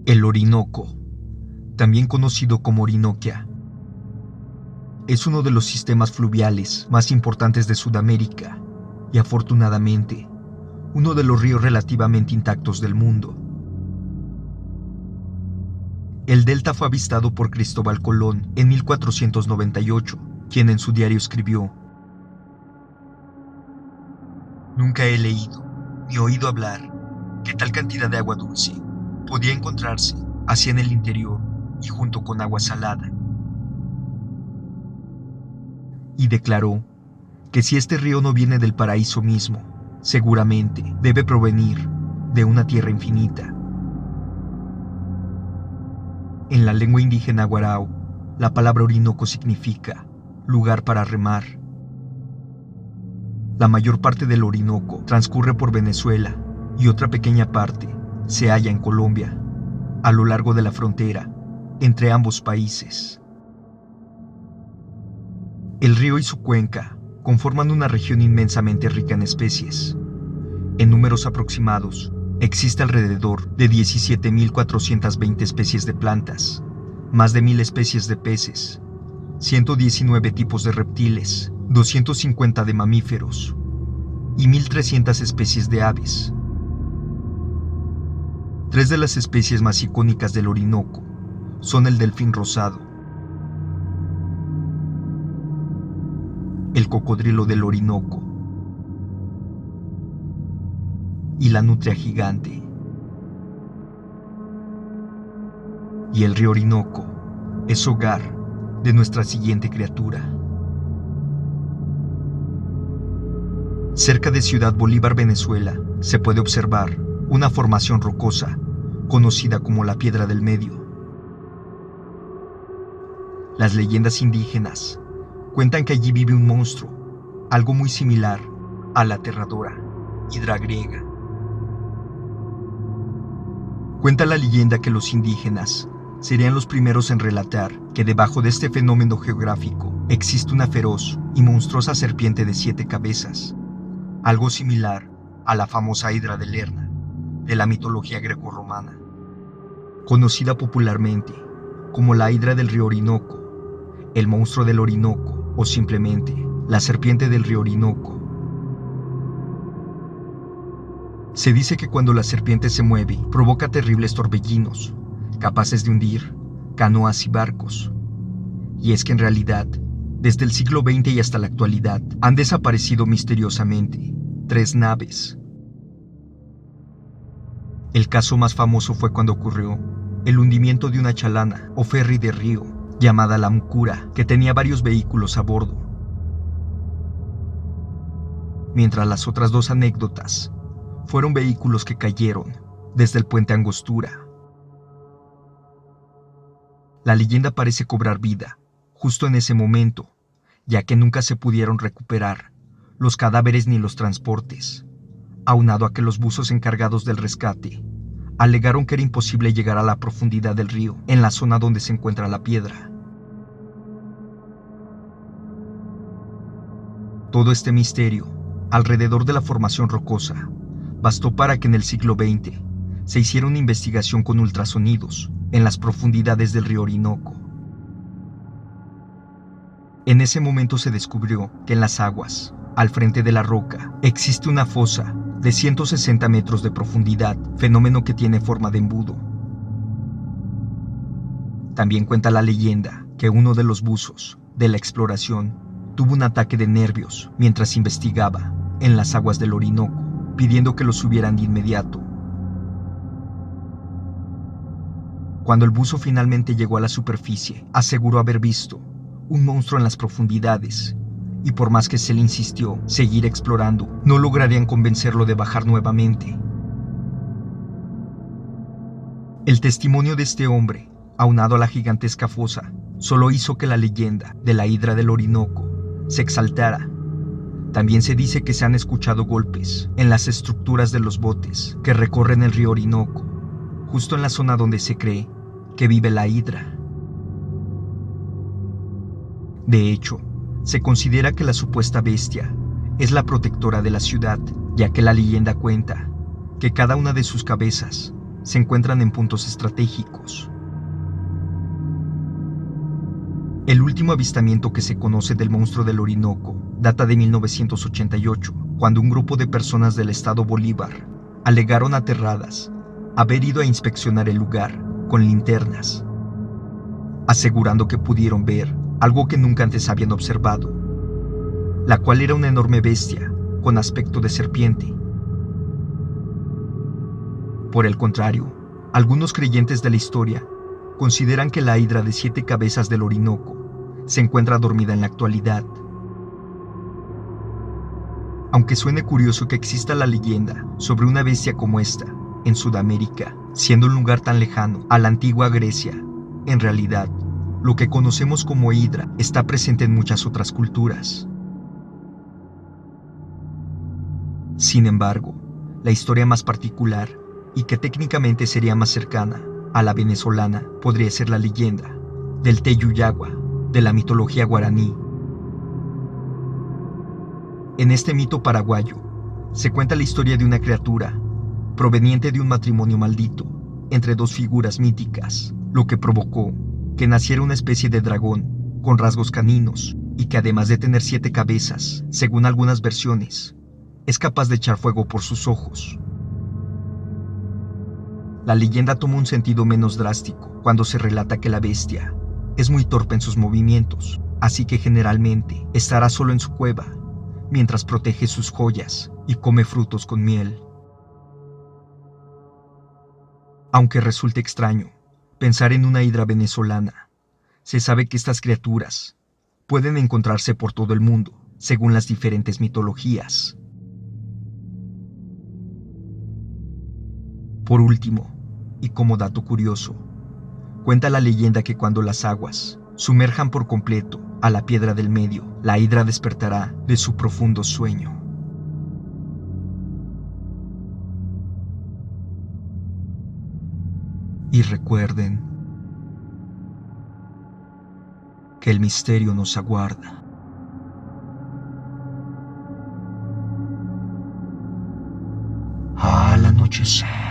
El Orinoco, también conocido como Orinoquia, es uno de los sistemas fluviales más importantes de Sudamérica y, afortunadamente, uno de los ríos relativamente intactos del mundo. El delta fue avistado por Cristóbal Colón en 1498, quien en su diario escribió: "Nunca he leído ni oído hablar que tal cantidad de agua dulce podía encontrarse así en el interior y junto con agua salada". Y declaró que si este río no viene del paraíso mismo, seguramente debe provenir de una tierra infinita. En la lengua indígena guarao, la palabra Orinoco significa lugar para remar. La mayor parte del Orinoco transcurre por Venezuela y otra pequeña parte se halla en Colombia, a lo largo de la frontera entre ambos países. El río y su cuenca conforman una región inmensamente rica en especies. En números aproximados, existe alrededor de 17.420 especies de plantas, más de 1.000 especies de peces, 119 tipos de reptiles, 250 de mamíferos y 1.300 especies de aves. Tres de las especies más icónicas del Orinoco son el delfín rosado, el cocodrilo del Orinoco y la nutria gigante. Y el río Orinoco es hogar de nuestra siguiente criatura. Cerca de Ciudad Bolívar, Venezuela, se puede observar una formación rocosa conocida como la Piedra del Medio. Las leyendas indígenas cuentan que allí vive un monstruo, algo muy similar a la aterradora hidra griega. Cuenta la leyenda que los indígenas serían los primeros en relatar que debajo de este fenómeno geográfico existe una feroz y monstruosa serpiente de 7 cabezas, algo similar a la famosa hidra de Lerna, de la mitología grecorromana, conocida popularmente como la hidra del río Orinoco, el monstruo del Orinoco o simplemente la serpiente del río Orinoco. Se dice que cuando la serpiente se mueve, provoca terribles torbellinos, capaces de hundir canoas y barcos. Y es que en realidad, desde el siglo XX y hasta la actualidad, han desaparecido misteriosamente 3 naves. El caso más famoso fue cuando ocurrió el hundimiento de una chalana o ferry de río llamada La Mucura, que tenía varios vehículos a bordo. Mientras las otras 2 anécdotas fueron vehículos que cayeron desde el puente Angostura. La leyenda parece cobrar vida justo en ese momento, ya que nunca se pudieron recuperar los cadáveres ni los transportes, aunado a que los buzos encargados del rescate alegaron que era imposible llegar a la profundidad del río en la zona donde se encuentra la piedra. Todo este misterio alrededor de la formación rocosa bastó para que en el siglo XX se hiciera una investigación con ultrasonidos en las profundidades del río Orinoco. En ese momento se descubrió que en las aguas, al frente de la roca, existe una fosa de 160 metros de profundidad, fenómeno que tiene forma de embudo. También cuenta la leyenda que uno de los buzos de la exploración tuvo un ataque de nervios mientras investigaba en las aguas del Orinoco, pidiendo que lo subieran de inmediato. Cuando el buzo finalmente llegó a la superficie, aseguró haber visto un monstruo en las profundidades, y por más que se le insistió seguir explorando, no lograrían convencerlo de bajar nuevamente. El testimonio de este hombre, aunado a la gigantesca fosa, solo hizo que la leyenda de la hidra del Orinoco se exaltara. También se dice que se han escuchado golpes en las estructuras de los botes que recorren el río Orinoco, justo en la zona donde se cree que vive la hidra. De hecho, se considera que la supuesta bestia es la protectora de la ciudad, ya que la leyenda cuenta que cada una de sus cabezas se encuentran en puntos estratégicos. El último avistamiento que se conoce del monstruo del Orinoco data de 1988, cuando un grupo de personas del estado Bolívar alegaron aterradas haber ido a inspeccionar el lugar con linternas, asegurando que pudieron ver algo que nunca antes habían observado, la cual era una enorme bestia con aspecto de serpiente. Por el contrario, algunos creyentes de la historia consideran que la hidra de 7 cabezas del Orinoco se encuentra dormida en la actualidad. Aunque suene curioso que exista la leyenda sobre una bestia como esta en Sudamérica, siendo un lugar tan lejano a la antigua Grecia, en realidad, lo que conocemos como hidra está presente en muchas otras culturas. Sin embargo, la historia más particular, y que técnicamente sería más cercana a la venezolana, podría ser la leyenda del Teyuyagua, de la mitología guaraní. En este mito paraguayo, se cuenta la historia de una criatura proveniente de un matrimonio maldito entre dos figuras míticas, lo que provocó que naciera una especie de dragón con rasgos caninos y que, además de tener 7 cabezas, según algunas versiones, es capaz de echar fuego por sus ojos. La leyenda toma un sentido menos drástico cuando se relata que la bestia es muy torpe en sus movimientos, así que generalmente estará solo en su cueva, mientras protege sus joyas y come frutos con miel. Aunque resulte extraño pensar en una hidra venezolana, se sabe que estas criaturas pueden encontrarse por todo el mundo, según las diferentes mitologías. Por último, y como dato curioso, cuenta la leyenda que cuando las aguas sumerjan por completo a la piedra del medio, la hidra despertará de su profundo sueño. Y recuerden que el misterio nos aguarda. Al anochecer.